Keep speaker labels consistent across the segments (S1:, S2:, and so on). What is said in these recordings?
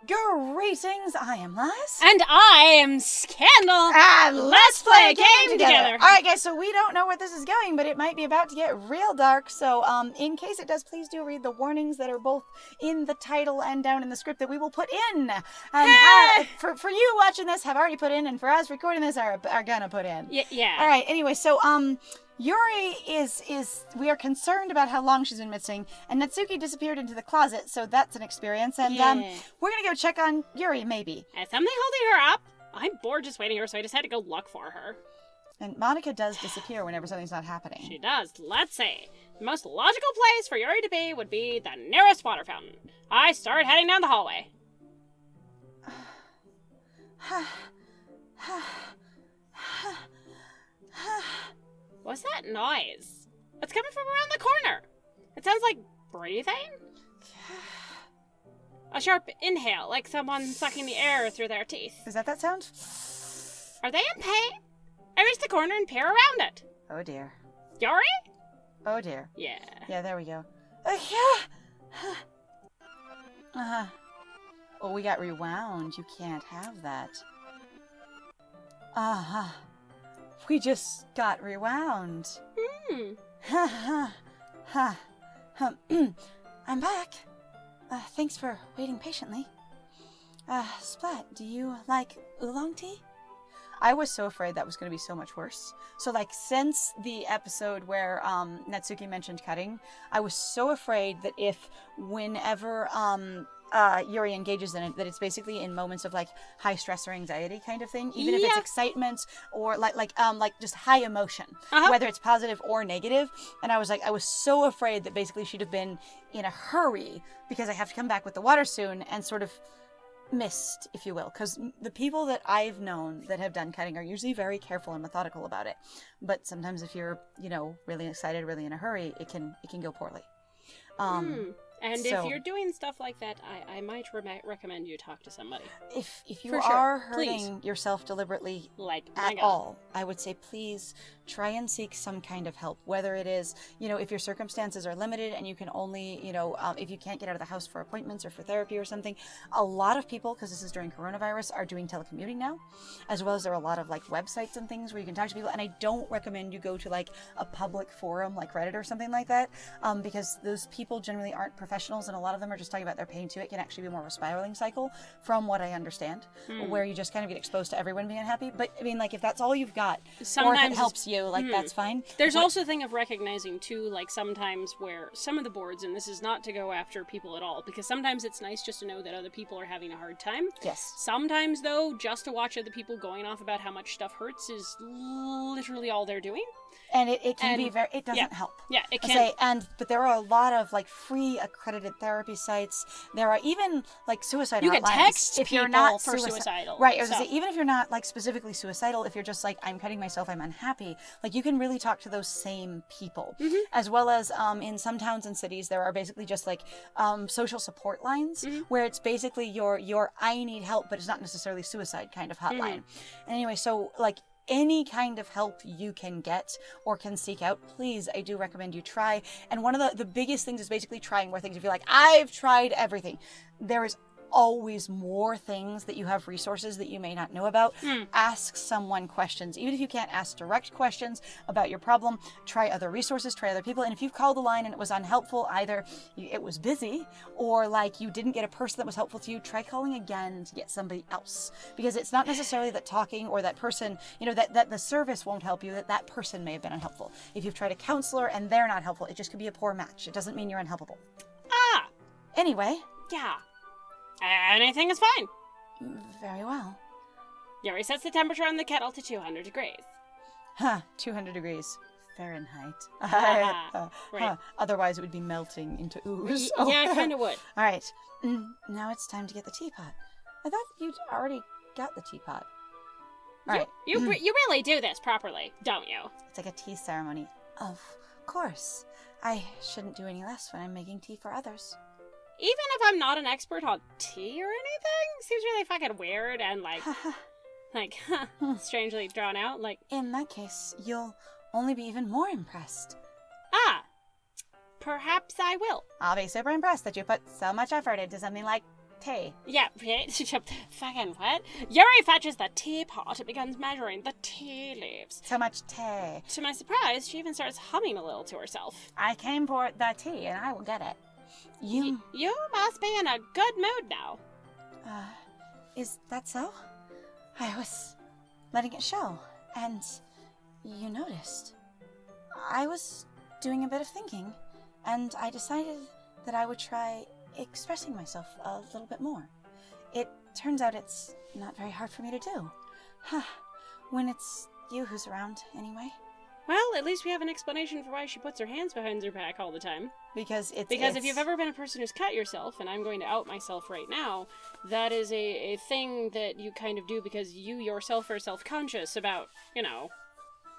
S1: Greetings, I am Liz.
S2: And I am Scandal.
S1: And let's play a game together.
S2: together.
S1: Alright guys, so we don't know where this is going, but it might be about to get real dark, so in case it does, please do read the warnings that are both in the title and down in the script that we will put in. And for you watching this, have already put in, and for us recording this, are gonna put in.
S2: Yeah.
S1: Alright, anyway, so Yuri we are concerned about how long she's been missing, and Natsuki disappeared into the closet, so that's an experience, and we're gonna go check on Yuri, maybe.
S2: Is something holding her up? I'm bored just waiting here, so I just had to go look for her.
S1: And Monica does disappear whenever something's not happening.
S2: She does. Let's see. The most logical place for Yuri to be would be the nearest water fountain. I start heading down the hallway. What's that noise? It's coming from around the corner. It sounds like breathing? A sharp inhale, like someone sucking the air through their teeth.
S1: Is that sound?
S2: Are they in pain? I reach the corner and peer around it.
S1: Oh dear.
S2: Yuri?
S1: Oh dear.
S2: Yeah.
S1: Yeah, there we go. Oh, we got rewound. You can't have that. We just got rewound. I'm back. Thanks for waiting patiently. Splat, do you like oolong tea? I was so afraid that was going to be so much worse. So, since the episode where Natsuki mentioned cutting, I was so afraid that whenever Yuri engages in it, that it's basically in moments of high stress or anxiety kind of thing, even if it's excitement or just high emotion, whether it's positive or negative. And I was so afraid that basically she'd have been in a hurry because I have to come back with the water soon and sort of missed, if you will, because the people that I've known that have done cutting are usually very careful and methodical about it. But sometimes if you're, really excited, really in a hurry, it can go poorly.
S2: And if you're doing stuff like that, I might recommend you talk to somebody.
S1: If you are hurting yourself deliberately at all, I would say please try and seek some kind of help. Whether it is, if your circumstances are limited and you can only, if you can't get out of the house for appointments or for therapy or something. A lot of people, because this is during coronavirus, are doing telecommuting now, as well as there are a lot of websites and things where you can talk to people. And I don't recommend you go to a public forum like Reddit or something like that, because those people generally aren't professionals, and a lot of them are just talking about their pain too. It can actually be more of a spiraling cycle, from what I understand, where you just kind of get exposed to everyone being unhappy. But I mean, if that's all you've got, or if it helps you, that's fine.
S2: There's also a thing of recognizing too, sometimes where some of the boards, and this is not to go after people at all, because sometimes it's nice just to know that other people are having a hard time.
S1: Yes. Sometimes
S2: though, just to watch other people going off about how much stuff hurts is literally all they're doing.
S1: And it can be very, it doesn't help.
S2: Yeah, it can.
S1: But there are a lot of free accredited therapy sites. There are even suicide hotlines.
S2: You can text
S1: if you're
S2: people
S1: not
S2: for suicidal.
S1: Right, I was gonna say, even if you're not specifically suicidal, if you're just I'm cutting myself, I'm unhappy, you can really talk to those same people. As well as in some towns and cities, there are basically just social support lines, where it's basically your I need help, but it's not necessarily suicide kind of hotline. Anyway, so any kind of help you can get or can seek out, please, I do recommend you try. And one of the biggest things is basically trying more things. If you're I've tried everything, there is always more things that you have resources that you may not know about. Ask someone questions. Even if you can't ask direct questions about your problem, try other resources, try other people. And if you've called the line and it was unhelpful, either it was busy or you didn't get a person that was helpful to you, try calling again to get somebody else. Because it's not necessarily that talking or that person, that the service won't help you, that person may have been unhelpful. If you've tried a counselor and they're not helpful, it just could be a poor match. It doesn't mean you're unhelpable. Anyway.
S2: Yeah. Anything is fine.
S1: Very well.
S2: Yuri sets the temperature on the kettle to 200 degrees.
S1: 200 degrees Fahrenheit.
S2: Right.
S1: Otherwise it would be melting into ooze.
S2: Yeah, it kind of would.
S1: All right. Now it's time to get the teapot. I thought you'd already got the teapot. All right.
S2: You really do this properly, don't you?
S1: It's like a tea ceremony. Of course. I shouldn't do any less when I'm making tea for others.
S2: Even if I'm not an expert on tea or anything, seems really fucking weird and strangely drawn out.
S1: In that case, you'll only be even more impressed.
S2: Perhaps I will.
S1: I'll be super impressed that you put so much effort into something like tea.
S2: Yeah, right? Fucking what? Yuri fetches the teapot and begins measuring the tea leaves.
S1: So much tea.
S2: To my surprise, she even starts humming a little to herself.
S1: I came for the tea, and I will get it. You
S2: must be in a good mood now.
S1: Is that so? I was letting it show, and you noticed. I was doing a bit of thinking, and I decided that I would try expressing myself a little bit more. It turns out it's not very hard for me to do. When it's you who's around, anyway.
S2: Well, at least we have an explanation for why she puts her hands behind her back all the time.
S1: Because
S2: if you've ever been a person who's cut yourself, and I'm going to out myself right now, that is a thing that you kind of do because you yourself are self-conscious about,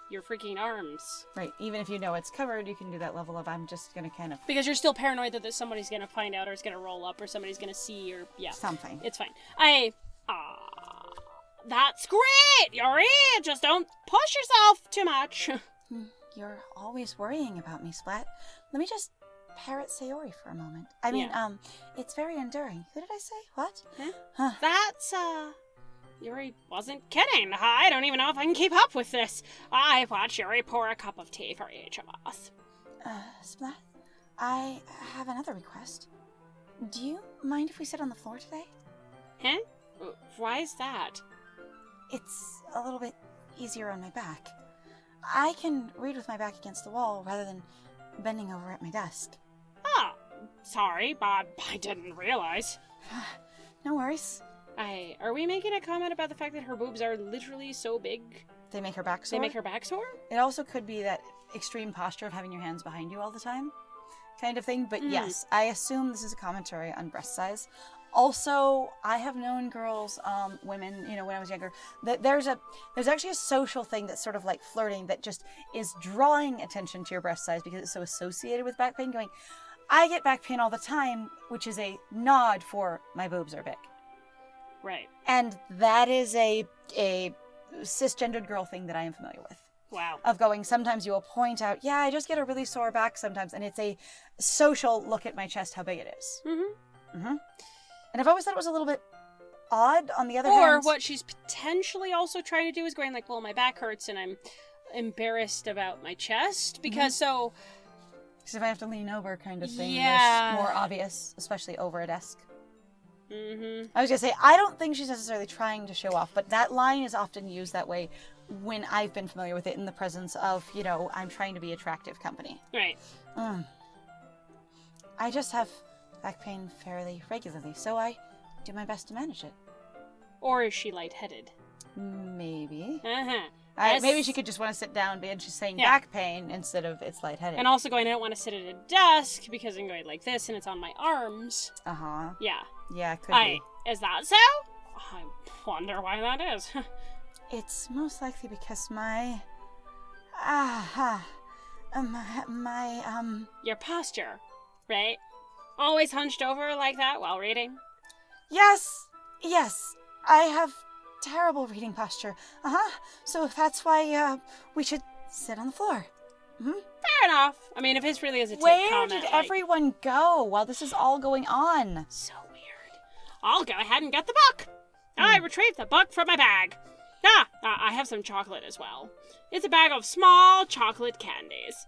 S2: your freaking arms.
S1: Right, even if you know it's covered, you can do that level of I'm just gonna kind of...
S2: Because you're still paranoid that somebody's gonna find out, or it's gonna roll up, or somebody's gonna see, or, yeah.
S1: Something.
S2: It's fine. That's great, Yuri! Just don't push yourself too much.
S1: You're always worrying about me, Splat. Let me just parrot Sayori for a moment. I mean, it's very enduring. Who did I say? What?
S2: Huh? That's, Yuri wasn't kidding. I don't even know if I can keep up with this. I watch Yuri pour a cup of tea for each of us.
S1: Splat, I have another request. Do you mind if we sit on the floor today?
S2: Huh? Why is that?
S1: It's a little bit easier on my back. I can read with my back against the wall rather than bending over at my desk.
S2: Oh, sorry, but I didn't realize.
S1: No worries.
S2: Are we making a comment about the fact that her boobs are literally so big?
S1: They make her back sore?
S2: They make her back sore?
S1: It also could be that extreme posture of having your hands behind you all the time kind of thing. But yes, I assume this is a commentary on breast size. Also, I have known girls, women, when I was younger, that there's actually a social thing that's sort of like flirting that just is drawing attention to your breast size because it's so associated with back pain, going, I get back pain all the time, which is a nod for my boobs are big.
S2: Right.
S1: And that is a cisgendered girl thing that I am familiar with.
S2: Wow.
S1: Of going, sometimes you will point out, yeah, I just get a really sore back sometimes, and it's a social look at my chest, how big it is. Mm-hmm. Mm-hmm. And I've always thought it was a little bit odd, on the other hand.
S2: Or what she's potentially also trying to do is going like, well, my back hurts and I'm embarrassed about my chest, because
S1: Because if I have to lean over kind of thing,
S2: yeah,
S1: it's more obvious, especially over a desk.
S2: Mm-hmm.
S1: I was going to say, I don't think she's necessarily trying to show off, but that line is often used that way when I've been familiar with it in the presence of, I'm trying to be attractive company.
S2: Right.
S1: I just have back pain fairly regularly, so I do my best to manage it.
S2: Or is she lightheaded?
S1: Maybe.
S2: Uh-huh.
S1: Maybe she could just want to sit down, and she's saying back pain instead of it's lightheaded.
S2: And also going, I don't want to sit at a desk because I'm going like this and it's on my arms.
S1: Uh-huh.
S2: Yeah.
S1: Yeah, it could be.
S2: Is that so? I wonder why that is.
S1: It's most likely because
S2: your posture, right? Always hunched over like that while reading?
S1: Yes, I have terrible reading posture. So that's why, we should sit on the floor. Mm-hmm.
S2: Fair enough. I mean, if this really is a tip
S1: Where
S2: comment,
S1: did everyone go while this is all going on?
S2: So weird. I'll go ahead and get the book. I retrieved the book from my bag. I have some chocolate as well. It's a bag of small chocolate candies.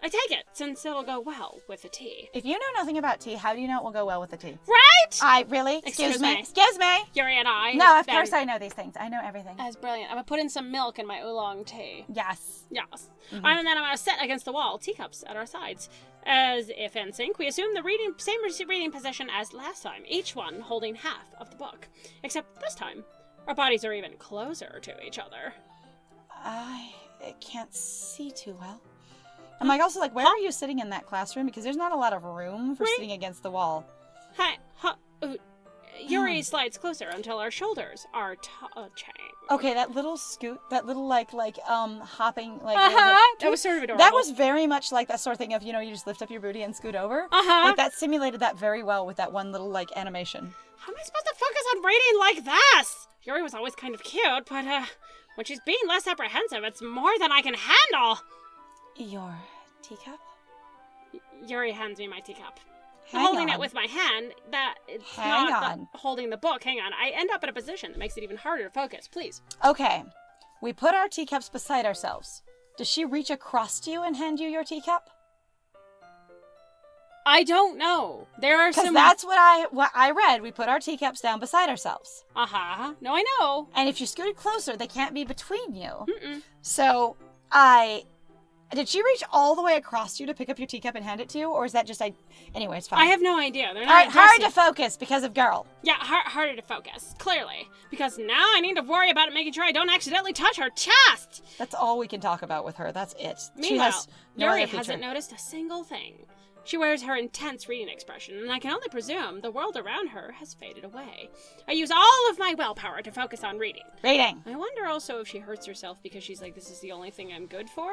S2: I take it, since it'll go well with the tea.
S1: If you know nothing about tea, how do you know it will go well with the tea?
S2: Right?
S1: Really?
S2: Excuse me.
S1: Excuse me!
S2: Yuri and I...
S1: No, of course I know these things. I know everything.
S2: That's brilliant. I'm going to put in some milk in my oolong tea.
S1: Yes.
S2: Yes.
S1: Mm-hmm.
S2: And then I'm going to sit against the wall, teacups at our sides. As if in sync, we assume the same reading position as last time, each one holding half of the book. Except this time, our bodies are even closer to each other.
S1: I can't see too well. I'm also where are you sitting in that classroom? Because there's not a lot of room for sitting against the wall.
S2: Yuri slides closer until our shoulders are touching.
S1: Okay, that little scoot, that little hopping,
S2: that was sort of adorable.
S1: That was very much like that sort of thing of, you just lift up your booty and scoot over. That simulated that very well with that one little animation.
S2: How am I supposed to focus on reading like this? Yuri was always kind of cute, but when she's being less apprehensive, it's more than I can handle.
S1: Your teacup?
S2: Yuri hands me my teacup. holding it with my hand, that it's
S1: Hang
S2: not
S1: on.
S2: holding the book. Hang on. I end up in a position that makes it even harder to focus. Please.
S1: Okay. We put our teacups beside ourselves. Does she reach across to you and hand you your teacup?
S2: I don't know. There are
S1: Because
S2: some...
S1: that's what I read. We put our teacups down beside ourselves.
S2: Uh-huh. No, I know.
S1: And if you scooted closer, they can't be between you.
S2: Mm-mm.
S1: So, did she reach all the way across you to pick up your teacup and hand it to you? Or is that just, anyway, it's fine.
S2: I have no idea. They're
S1: All
S2: not
S1: right, hard
S2: addressing...
S1: to focus because of girl.
S2: Yeah, harder to focus, clearly. Because now I need to worry about making sure I don't accidentally touch her chest!
S1: That's all we can talk about with her. That's it. She
S2: Meanwhile,
S1: has no
S2: Yuri
S1: other feature.
S2: hasn't noticed a single thing. She wears her intense reading expression, and I can only presume the world around her has faded away. I use all of my willpower to focus on reading.
S1: Reading.
S2: I wonder also if she hurts herself because she's like, this is the only thing I'm good for?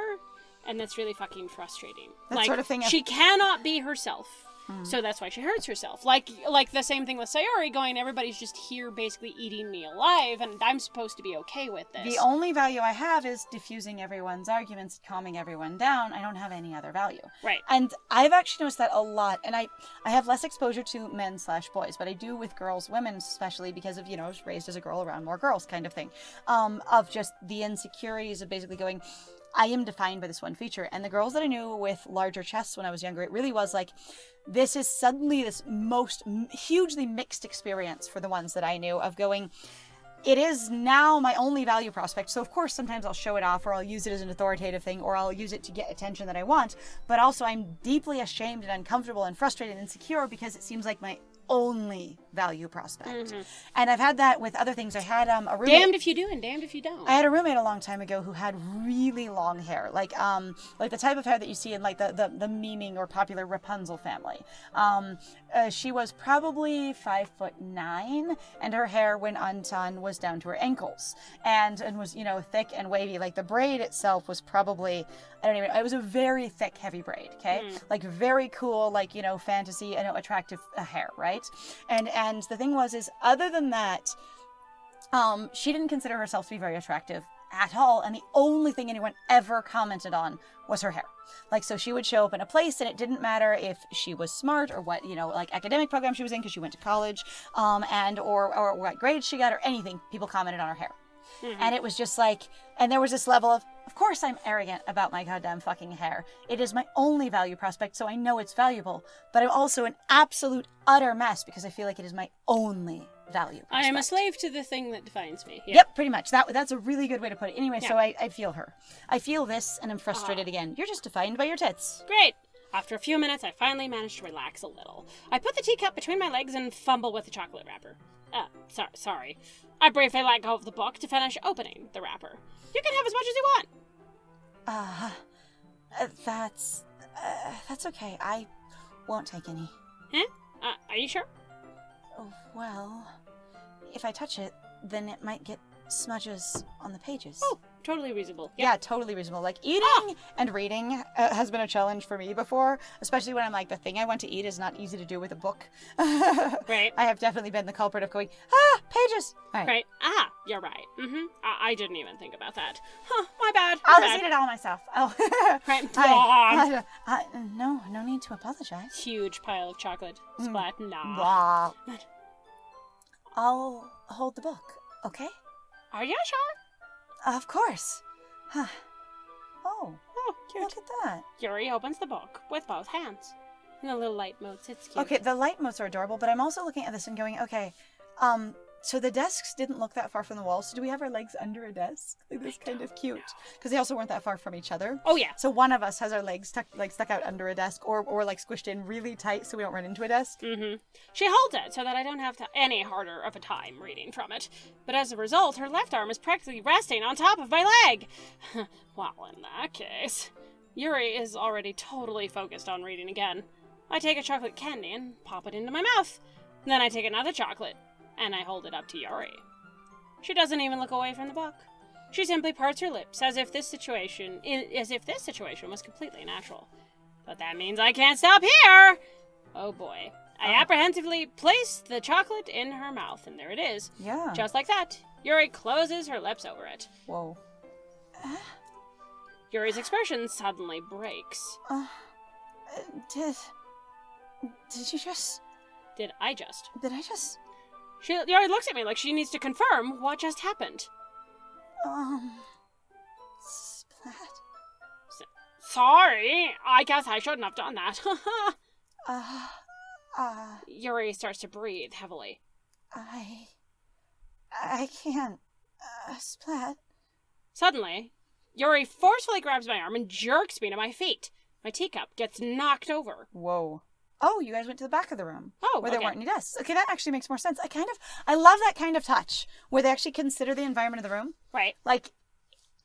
S2: And that's really fucking frustrating.
S1: That
S2: like,
S1: sort of thing
S2: she cannot be herself. So that's why she hurts herself. Like the same thing with Sayori going, everybody's just here basically eating me alive, and I'm supposed to be okay with this.
S1: The only value I have is diffusing everyone's arguments, calming everyone down. I don't have any other value.
S2: Right.
S1: And I've actually noticed that a lot. And I have less exposure to men/boys, but I do with girls, women especially, because of, I was raised as a girl around more girls kind of thing. Of just the insecurities of basically going, I am defined by this one feature. And the girls that I knew with larger chests when I was younger, it really was like, this is suddenly this most hugely mixed experience for the ones that I knew of going, it is now my only value prospect. So of course, sometimes I'll show it off or I'll use it as an authoritative thing or I'll use it to get attention that I want. But also I'm deeply ashamed and uncomfortable and frustrated and insecure because it seems like my only value prospect. Mm-hmm. And I've had that with other things. I had a roommate.
S2: Damned if you do and damned if you don't.
S1: I had a roommate a long time ago who had really long hair, like the type of hair that you see in like the memeing or popular Rapunzel family. She was probably 5'9", and her hair, when undone, was down to her ankles, and was thick and wavy. Like the braid itself was probably, it was a very thick, heavy braid. Okay, like very cool, like fantasy, attractive hair, right? And the thing is other than that, she didn't consider herself to be very attractive at all, and the only thing anyone ever commented on was her hair. Like, so she would show up in a place, and it didn't matter if she was smart or what, like academic program she was in because she went to college, or what grades she got or anything. People commented on her hair. Mm-hmm. And it was just like, and there was this level of course I'm arrogant about my goddamn fucking hair. It is my only value prospect, so I know it's valuable, but I'm also an absolute utter mess because I feel like it is my only value prospect.
S2: I am a slave to the thing that defines me. Yeah.
S1: Yep, pretty much. That's a really good way to put it. Anyway, so I feel her. I feel this, and I'm frustrated again. You're just defined by your tits.
S2: Great. After a few minutes, I finally managed to relax a little. I put the teacup between my legs and fumble with the chocolate wrapper. Sorry. I briefly let go of the book to finish opening the wrapper. You can have as much as you want.
S1: That's okay. I won't take any.
S2: Huh? Are you sure?
S1: Oh, well, if I touch it, then it might get smudges on the pages.
S2: Oh, totally reasonable. Yep.
S1: Yeah, totally reasonable. Like, eating and reading has been a challenge for me before, especially when I'm like, the thing I want to eat is not easy to do with a book.
S2: Right.
S1: I have definitely been the culprit of going, pages.
S2: Right. You're right. Mm-hmm. I didn't even think about that. Huh, my bad.
S1: I'll just eat it all myself. Oh.
S2: Right.
S1: No need to apologize.
S2: Huge pile of chocolate. Splat. Nah.
S1: Wow. I'll hold the book, okay?
S2: Are you sure?
S1: Of course. Huh. Oh,
S2: cute.
S1: Look at that.
S2: Yuri opens the book with both hands. And the little light motes, it's cute.
S1: Okay, the light motes are adorable, but I'm also looking at this and going, okay, so the desks didn't look that far from the wall, so do we have our legs under a desk? Like, this kind of cute. Because they also weren't that far from each other.
S2: Oh, yeah.
S1: So one of us has our legs stuck out under a desk or like squished in really tight so we don't run into a desk.
S2: Mm-hmm. She holds it so that I don't have any harder of a time reading from it. But as a result, her left arm is practically resting on top of my leg. Well, in that case, Yuri is already totally focused on reading again. I take a chocolate candy and pop it into my mouth. Then I take another chocolate and I hold it up to Yuri. She doesn't even look away from the book. She simply parts her lips as if this situation was completely natural. But that means I can't stop here! Oh boy. I apprehensively place the chocolate in her mouth, and there it is.
S1: Yeah.
S2: Just like that. Yuri closes her lips over it.
S1: Whoa.
S2: Yuri's expression suddenly breaks.
S1: Did you just...
S2: Did I just?
S1: Did I just...
S2: Yuri looks at me like she needs to confirm what just happened.
S1: Splat?
S2: Sorry, I guess I shouldn't have done that. Yuri starts to breathe heavily.
S1: I can't, Splat.
S2: Suddenly, Yuri forcefully grabs my arm and jerks me to my feet. My teacup gets knocked over.
S1: Whoa. Oh, you guys went to the back of the room.
S2: Oh,
S1: where there weren't any desks. Okay, that actually makes more sense. I love that kind of touch, where they actually consider the environment of the room.
S2: Right.
S1: Like,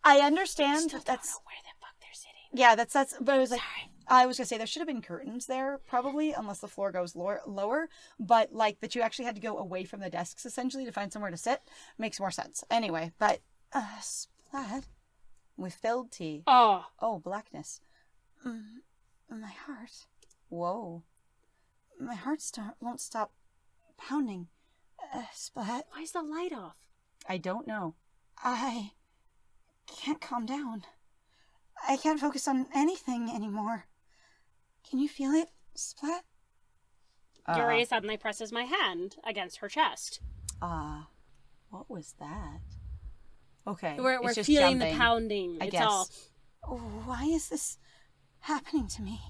S1: I understand
S2: still
S1: that's...
S2: don't know where the fuck they're sitting.
S1: Yeah, that's, but it was like...
S2: Sorry.
S1: I was gonna say there should have been curtains there, probably, unless the floor goes lower. But like that you actually had to go away from the desks essentially to find somewhere to sit makes more sense. Anyway, but Splat, we filled tea.
S2: Oh,
S1: Blackness. My heart. Whoa, my heart won't stop pounding. Splat.
S2: why is the light off?
S1: I don't know. I can't calm down. I can't focus on anything anymore. Can you feel it, Splat?
S2: Yuri suddenly presses my hand against her chest.
S1: What was that? Okay,
S2: We're
S1: it's just
S2: feeling
S1: jumping.
S2: the pounding.
S1: I
S2: It's
S1: guess.
S2: all...
S1: Why is this happening to me?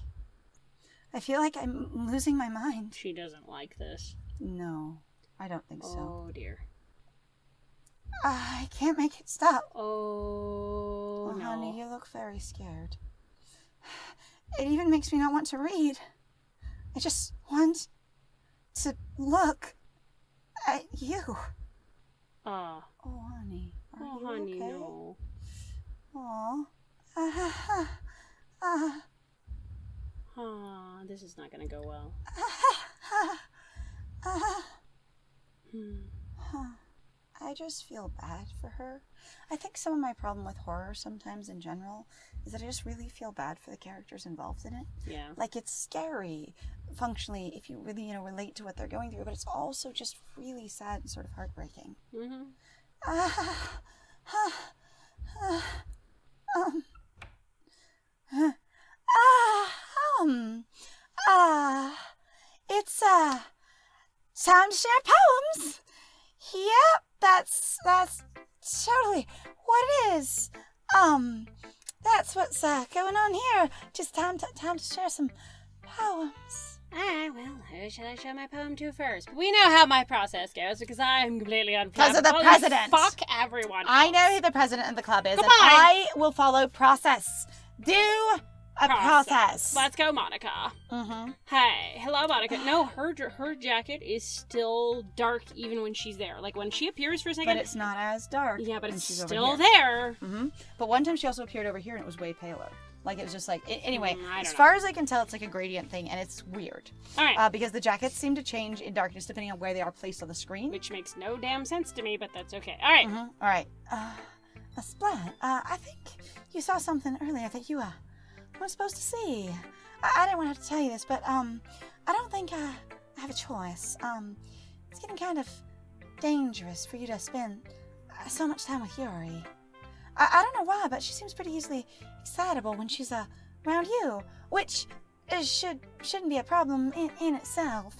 S1: I feel like I'm losing my mind.
S2: She doesn't like this.
S1: No, I don't think so.
S2: Oh, dear.
S1: I can't make it stop.
S2: Oh, no.
S1: Honey, you look very scared. It even makes me not want to read. I just want to look at you. Oh, honey. Are you
S2: honey,
S1: okay?
S2: no. This is not gonna go well.
S1: I just feel bad for her. I think some of my problem with horror sometimes in general is that I just really feel bad for the characters involved in it.
S2: Yeah.
S1: Like, it's scary, functionally, if you really, relate to what they're going through, but it's also just really sad and sort of heartbreaking.
S2: Mm-hmm.
S1: It's, time to share poems. Yep, that's totally what it is. That's what's going on here. Just time to share some poems.
S2: Alright, well, who should I show my poem to first? We know how my process goes because I'm completely unflappable.
S1: Because of the president.
S2: Fuck everyone else.
S1: I know who the president of the club is,
S2: Goodbye.
S1: and I will follow process. Do a process.
S2: Let's go, Monica.
S1: Mm-hmm.
S2: Hey, hello, Monica. No, her jacket is still dark even when she's there. Like, when she appears for a second...
S1: But it's not as dark.
S2: Yeah, but
S1: when
S2: it's
S1: she's over
S2: still
S1: here.
S2: there.
S1: Mm-hmm. But one time she also appeared over here and it was way paler. Like, it was just like... Anyway,
S2: I
S1: as
S2: don't
S1: far as I can tell, it's like a gradient thing, and it's weird.
S2: All right.
S1: Because the jackets seem to change in darkness depending on where they are placed on the screen.
S2: Which makes no damn sense to me, but that's okay. All right.
S1: Mm-hmm. All right. Splat, I think you saw something earlier that you weren't supposed to see. I didn't want to have to tell you this, but I don't think I have a choice. It's getting kind of dangerous for you to spend so much time with Yuri. I don't know why, but she seems pretty easily excitable when she's around you, which shouldn't be a problem in itself.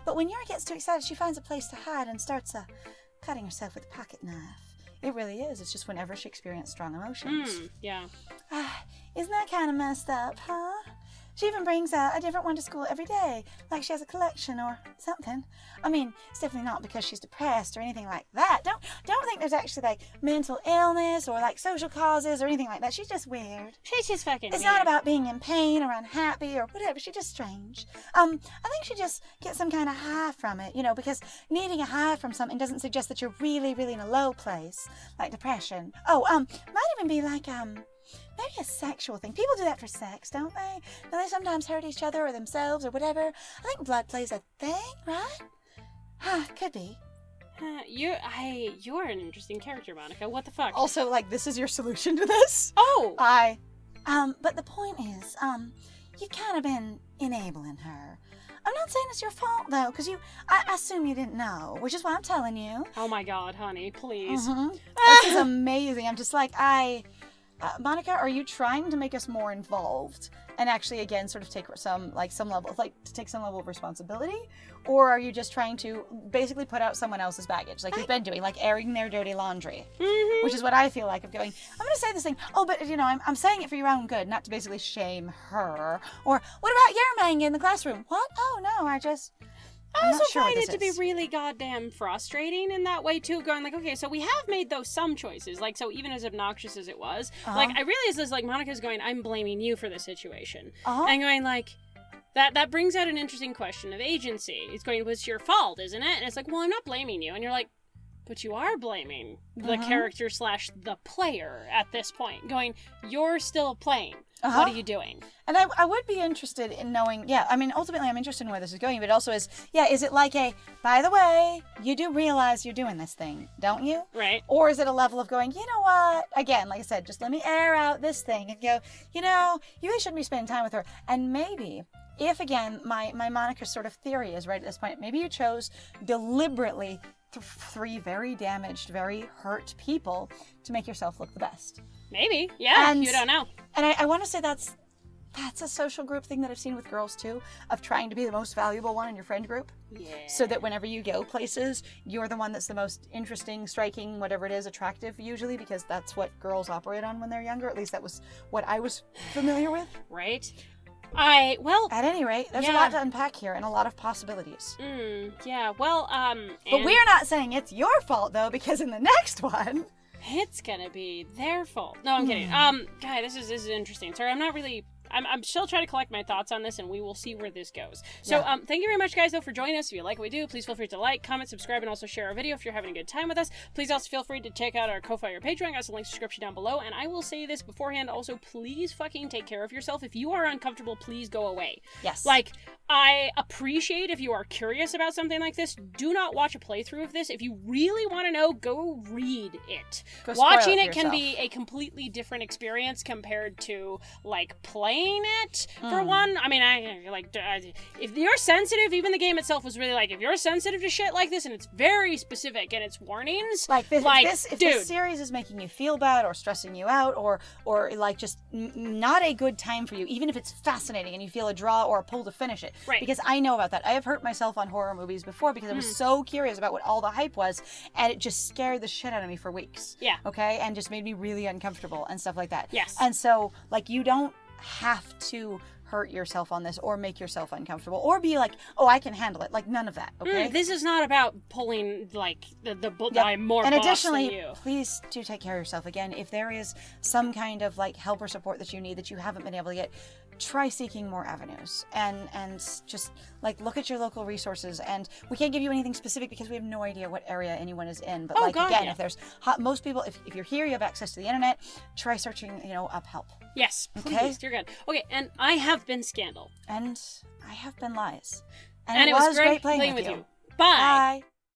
S1: But when Yuri gets too excited, she finds a place to hide and starts cutting herself with a pocket knife. It really is. It's just whenever she experiences strong emotions.
S2: Yeah.
S1: Isn't that kind of messed up, huh? She even brings a different one to school every day, like she has a collection or something. I mean, it's definitely not because she's depressed or anything like that. Don't think there's actually like mental illness or like social causes or anything like that. She's just weird.
S2: She's just fucking
S1: It's
S2: weird.
S1: not about being in pain or unhappy or whatever. She's just strange. I think she just gets some kind of high from it, because needing a high from something doesn't suggest that you're really, really in a low place, like depression. Might even be like, maybe a sexual thing. People do that for sex, don't they? Don't they sometimes hurt each other or themselves or whatever? I think blood plays a thing, right? Could be.
S2: You're an interesting character, Monica. What the fuck?
S1: Also, like, this is your solution to this?
S2: Oh!
S1: But the point is, you've kind of been enabling her. I'm not saying it's your fault, though, because I assume you didn't know, which is why I'm telling you.
S2: Oh my god, honey, please.
S1: Mm-hmm. This is amazing. I'm just like, I Monica, are you trying to make us more involved and actually, again, sort of take some level of responsibility? Or are you just trying to basically put out someone else's baggage, like you've been doing, like airing their dirty laundry?
S2: Mm-hmm.
S1: Which is what I feel like of going, I'm going to say this thing, oh, but, I'm saying it for your own good, not to basically shame her. Or, what about your manga in the classroom? What? Oh, no, I'm
S2: I also
S1: sure
S2: find it to be
S1: is.
S2: really goddamn frustrating in that way, too, going like, okay, so we have made those some choices, like, so even as obnoxious as it was, like, I realize this, like, Monica's going, I'm blaming you for the situation. And going, like, that brings out an interesting question of agency. It's going, it's your fault, isn't it? And it's like, well, I'm not blaming you. And you're like, but you are blaming the character / the player at this point, going, you're still playing. What are you doing?
S1: And I would be interested in knowing, ultimately I'm interested in where this is going, but it also is it like by the way, you do realize you're doing this thing, don't you?
S2: Right.
S1: Or is it a level of going, you know what? Again, like I said, just let me air out this thing and go, you really shouldn't be spending time with her. And maybe, if again, my Monica sort of theory is right at this point, maybe you chose deliberately three very damaged, very hurt people to make yourself look the best.
S2: Maybe. Yeah, you don't know.
S1: And I want to say that's a social group thing that I've seen with girls too, of trying to be the most valuable one in your friend group.
S2: Yeah.
S1: So that whenever you go places, you're the one that's the most interesting, striking, whatever it is, attractive usually, because that's what girls operate on when they're younger. At least that was what I was familiar with.
S2: Right.
S1: At any rate, there's a lot to unpack here and a lot of possibilities.
S2: But
S1: we're not saying it's your fault though, because in the next one,
S2: it's gonna be their fault. No, I'm kidding. Guy, this is interesting. Sorry, I'm still trying to collect my thoughts on this, and we will see where this goes. So, thank you very much, guys, though, for joining us. If you like what we do, please feel free to like, comment, subscribe, and also share our video if you're having a good time with us. Please also feel free to check out our Ko-Fi or Patreon. Got some links in the description down below. And I will say this beforehand. Also, please fucking take care of yourself. If you are uncomfortable, please go away.
S1: Yes.
S2: Like, I appreciate if you are curious about something like this. Do not watch a playthrough of this. If you really want to know, go read it. Watching it can be a completely different experience compared to, like, playing it. For one, I mean, if you're sensitive, even the game itself was really like, if you're sensitive to shit like this, and it's very specific in its warnings,
S1: if this series is making you feel bad or stressing you out or like just not a good time for you, even if it's fascinating and you feel a draw or a pull to finish it,
S2: right?
S1: Because I know about that. I have hurt myself on horror movies before because I was so curious about what all the hype was, and it just scared the shit out of me for weeks.
S2: Yeah.
S1: Okay, and just made me really uncomfortable and stuff like that.
S2: Yes.
S1: And so, like, you don't have to hurt yourself on this or make yourself uncomfortable or be like, oh, I can handle it. Like, none of that, okay?
S2: This is not about pulling, like, I'm more
S1: and
S2: boss
S1: additionally,
S2: than you.
S1: Please do take care of yourself. Again, if there is some kind of, like, help or support that you need that you haven't been able to get, try seeking more avenues and just, like, look at your local resources. And we can't give you anything specific because we have no idea what area anyone is in. But, if there's most people, if you're here, you have access to the internet, try searching, up help.
S2: Yes, please,
S1: okay?
S2: Dear God. Okay, and I have been Scandal.
S1: And I have been Lies.
S2: And it was great playing with you. Bye.
S1: Bye.